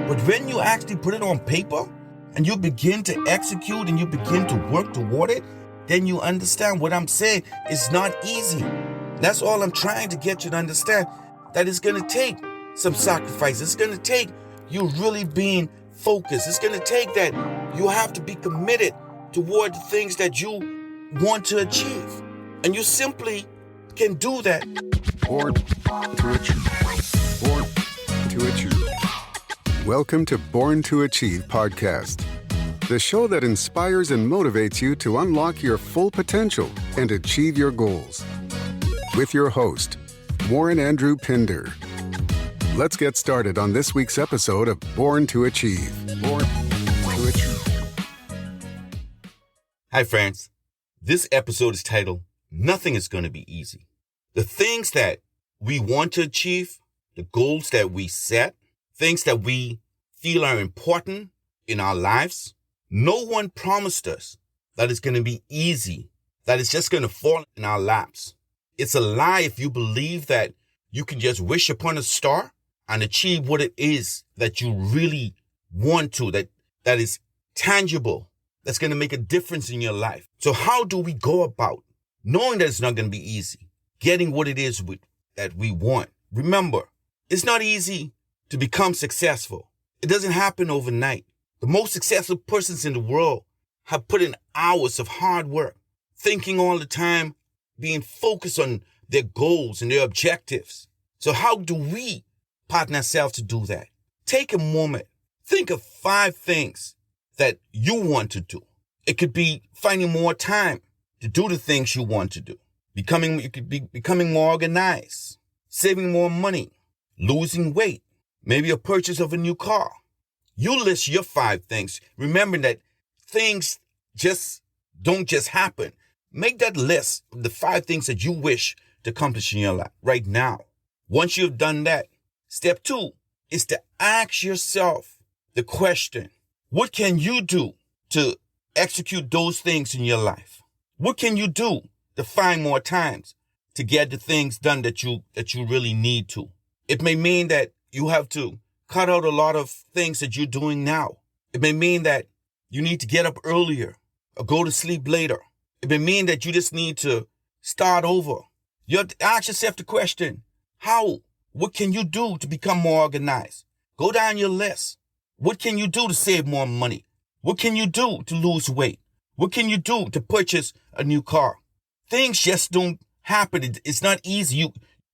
But when you actually put it on paper and you begin to execute and you begin to work toward it, then you understand what I'm saying. It's not easy. That's all I'm trying to get you to understand, that it's going to take some sacrifice. It's going to take you really being focused. It's going to take that you have to be committed toward the things that you want to achieve. And you simply can do that. Born to Achieve. Born to Achieve. Welcome to Born to Achieve podcast, the show that inspires and motivates you to unlock your full potential and achieve your goals. With your host, Warren Andrew Pinder. Let's get started on this week's episode of Born to Achieve. Born to Achieve. Hi, friends. This episode is titled, Nothing is going to be easy. The things that we want to achieve, the goals that we set, things that we feel are important in our lives, no one promised us that it's going to be easy, that it's just going to fall in our laps. It's a lie if you believe that you can just wish upon a star and achieve what it is that you really want to, that is tangible, that's going to make a difference in your life. So how do we go about knowing that it's not going to be easy, getting what it is that we want? Remember, it's not easy to become successful. It doesn't happen overnight. The most successful persons in the world have put in hours of hard work, thinking all the time, being focused on their goals and their objectives. So how do we partner ourselves to do that? Take a moment. Think of 5 things that you want to do. It could be finding more time to do the things you want to do. It could be becoming more organized, saving more money, losing weight, maybe a purchase of a new car. You list your 5 things. Remember that things don't just happen. Make that list of the 5 things that you wish to accomplish in your life right now. Once you've done that, step 2 is to ask yourself the question, what can you do to execute those things in your life? What can you do to find more times to get the things done that you really need to? It may mean that you have to cut out a lot of things that you're doing now. It may mean that you need to get up earlier or go to sleep later. It may mean that you just need to start over. You have to ask yourself the question, what can you do to become more organized? Go down your list. What can you do to save more money? What can you do to lose weight? What can you do to purchase a new car? Things just don't happen. It's not easy.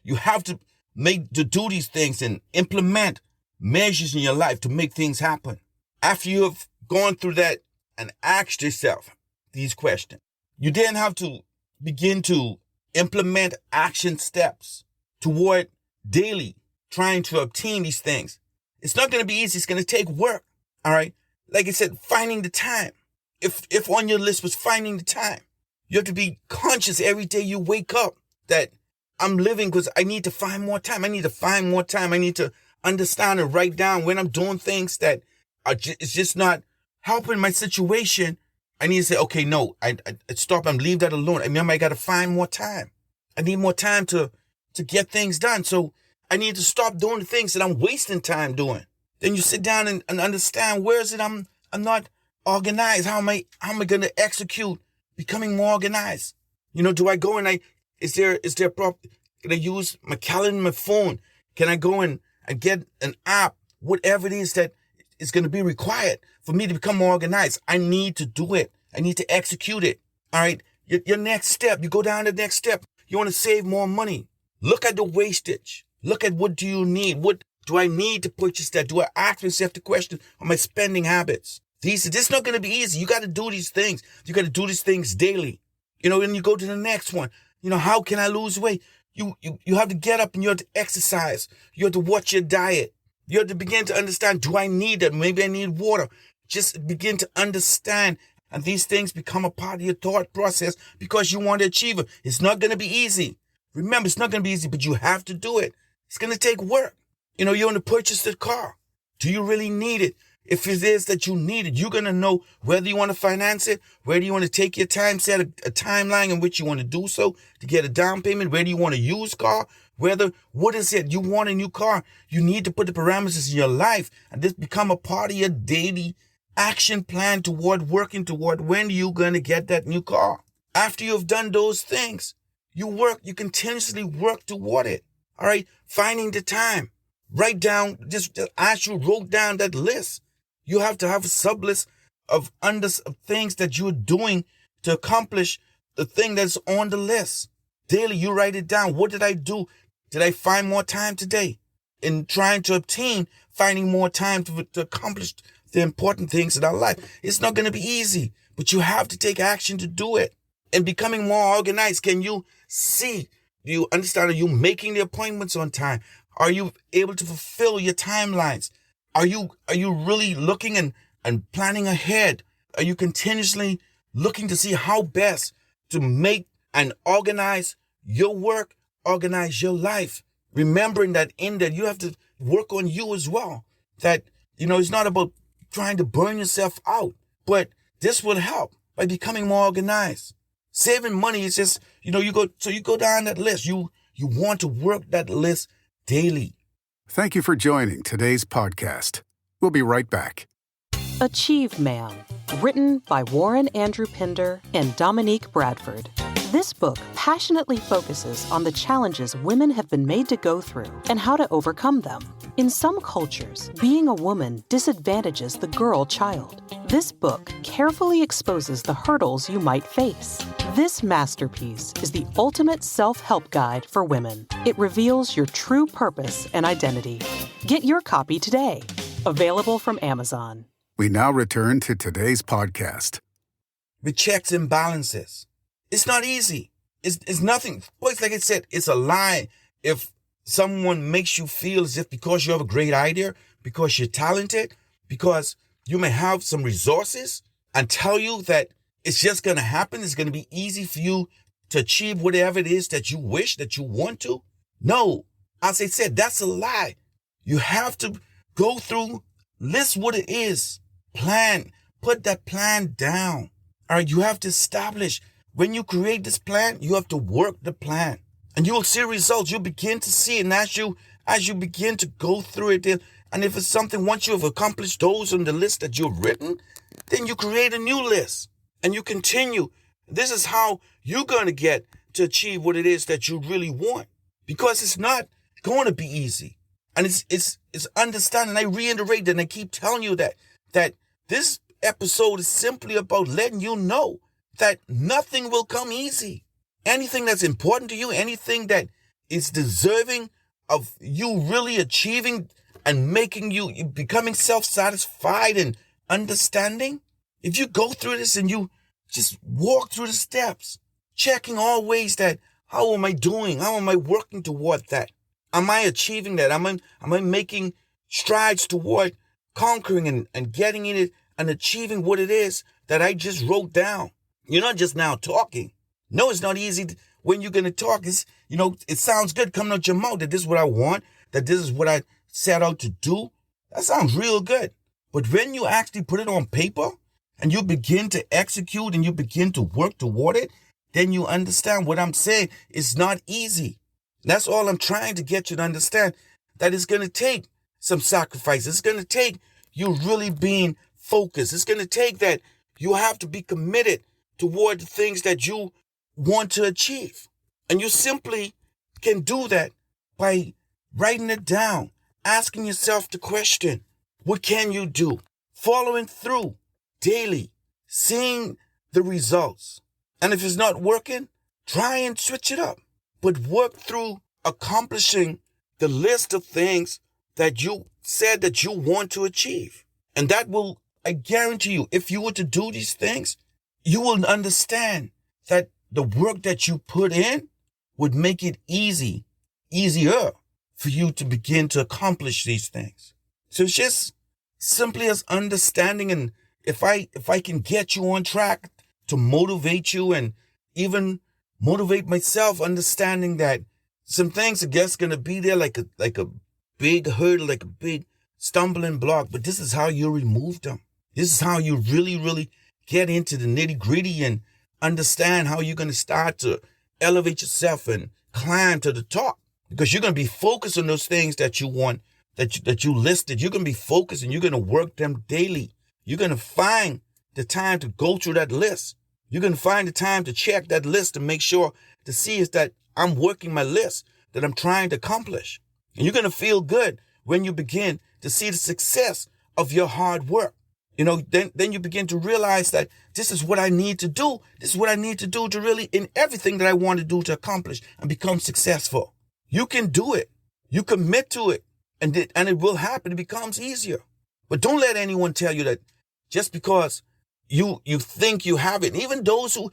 You have to do these things and implement measures in your life to make things happen. After you have gone through that and asked yourself these questions, you then have to begin to implement action steps toward daily trying to obtain these things. It's not going to be easy. It's going to take work. All right. Like I said, finding the time. If on your list was finding the time, you have to be conscious every day you wake up that I'm living because I need to find more time. I need to find more time. I need to understand and write down when I'm doing things that it's just not helping my situation. I need to say, okay, no, I stop and leave that alone. I remember I got to find more time. I need more time to get things done. So I need to stop doing the things that I'm wasting time doing. Then you sit down and understand, where is it I'm not organized? How am I going to execute becoming more organized? Do I go and can I use my calendar, my phone? Can I go and get an app, whatever it is that is going to be required for me to become more organized? I need to do it. I need to execute it. All right. Your next step, you go down to the next step. You want to save more money. Look at the wastage. Look at what do you need? What do I need to purchase that? Do I ask myself the question of my spending habits? This is not going to be easy. You got to do these things. You got to do these things daily. And you go to the next one. How can I lose weight? You have to get up and you have to exercise. You have to watch your diet. You have to begin to understand, do I need that? Maybe I need water. Just begin to understand. And these things become a part of your thought process because you want to achieve it. It's not going to be easy. Remember, it's not going to be easy, but you have to do it. It's going to take work. You want to purchase the car. Do you really need it? If it is that you need it, you're going to know whether you want to finance it, whether you want to take your time, set a timeline in which you want to do so to get a down payment, whether you want to use car, Whether, what is it? You want a new car. You need to put the parameters in your life and this become a part of your daily action plan toward working toward when you're going to get that new car. After you've done those things, you continuously work toward it. All right. Finding the time. Write down, just as you wrote down that list, you have to have a sub list of things that you're doing to accomplish the thing that's on the list. Daily, you write it down. What did I do? Did I find more time today? In trying to finding more time to accomplish the important things in our life. It's not going to be easy, but you have to take action to do it. And becoming more organized, can you see? Do you understand? Are you making the appointments on time? Are you able to fulfill your timelines? Are you really looking and planning ahead? Are you continuously looking to see how best to make and organize your work, organize your life? Remembering that in that you have to work on you as well. That, it's not about trying to burn yourself out, but this will help by becoming more organized. Saving money is just, you go down that list. You want to work that list daily. Thank you for joining today's podcast. We'll be right back. Achieve Man, written by Warren Andrew Pinder and Dominique Bradford. This book passionately focuses on the challenges women have been made to go through and how to overcome them. In some cultures, being a woman disadvantages the girl child. This book carefully exposes the hurdles you might face. This masterpiece is the ultimate self-help guide for women. It reveals your true purpose and identity. Get your copy today. Available from Amazon. We now return to today's podcast. With checks and balances. It's not easy. It's nothing. Boys, like I said, it's a lie if someone makes you feel as if because you have a great idea, because you're talented, because you may have some resources, and tell you that it's just going to happen. It's going to be easy for you to achieve whatever it is that you wish, that you want to. No, as I said, that's a lie. You have to go through, list what it is, plan, put that plan down. All right, you have to establish. When you create this plan, you have to work the plan. And you will see results. You'll begin to see it. And as you begin to go through it, and if it's something, once you have accomplished those on the list that you've written, then you create a new list. And you continue. This is how you're going to get to achieve what it is that you really want. Because it's not going to be easy. And it's understanding. I reiterate that, and I keep telling you that this episode is simply about letting you know that nothing will come easy. Anything that's important to you, anything that is deserving of you really achieving and making you becoming self-satisfied and understanding, if you go through this and you just walk through the steps, checking always that, how am I doing? How am I working toward that? Am I achieving that? Am I making strides toward conquering and getting in it and achieving what it is that I just wrote down? You're not just now talking. No, it's not easy when you're going to talk. It sounds good coming out your mouth that this is what I want, that this is what I set out to do. That sounds real good. But when you actually put it on paper and you begin to execute and you begin to work toward it, then you understand what I'm saying. It's not easy. That's all I'm trying to get you to understand, that it's going to take some sacrifice. It's going to take you really being focused. It's going to take that you have to be committed toward the things that you want to achieve. And you simply can do that by writing it down, asking yourself the question, what can you do? Following through daily, seeing the results. And if it's not working, try and switch it up. But work through accomplishing the list of things that you said that you want to achieve. And that will, I guarantee you, if you were to do these things, you will understand that the work that you put in would make it easier for you to begin to accomplish these things. So it's just simply as understanding, and if I can get you on track to motivate you and even motivate myself, understanding that some things are just going to be there like a big hurdle, like a big stumbling block, but this is how you remove them. This is how you really, really get into the nitty gritty and understand how you're going to start to elevate yourself and climb to the top. because you're going to be focused on those things that you want, that you listed. You're going to be focused and you're going to work them daily. You're going to find the time to go through that list. You're going to find the time to check that list to make sure to see is that I'm working my list that I'm trying to accomplish. And you're going to feel good when you begin to see the success of your hard work. Then you begin to realize that this is what I need to do. This is what I need to do to really, in everything that I want to do to accomplish and become successful. You can do it. You commit to it, and it will happen. It becomes easier. But don't let anyone tell you that just because you think you have it, and even those who,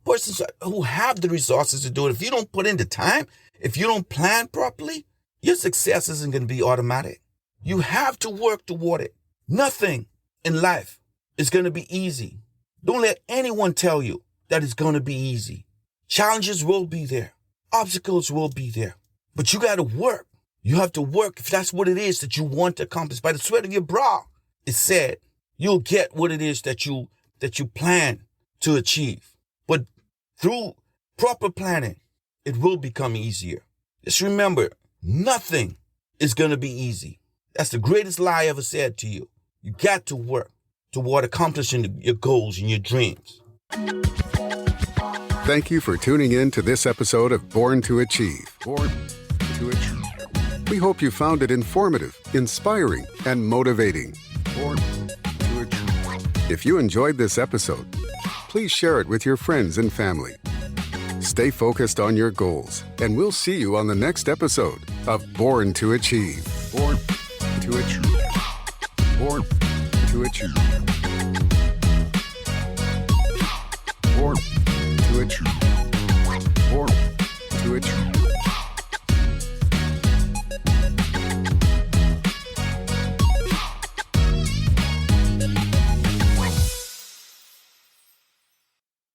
persons who have the resources to do it, if you don't put in the time, if you don't plan properly, your success isn't going to be automatic. You have to work toward it. Nothing in life is going to be easy. Don't let anyone tell you that it's going to be easy. Challenges will be there. Obstacles will be there. But you got to work. You have to work if that's what it is that you want to accomplish. By the sweat of your brow, it's said, you'll get what it is that you plan to achieve. But through proper planning, it will become easier. Just remember, nothing is going to be easy. That's the greatest lie ever said to you. You got to work toward accomplishing your goals and your dreams. Thank you for tuning in to this episode of Born to Achieve. Born to Achieve. We hope you found it informative, inspiring, and motivating. Born to Achieve. If you enjoyed this episode, please share it with your friends and family. Stay focused on your goals, and we'll see you on the next episode of Born to Achieve. Born to Achieve. Born to Achieve. Born to Achieve.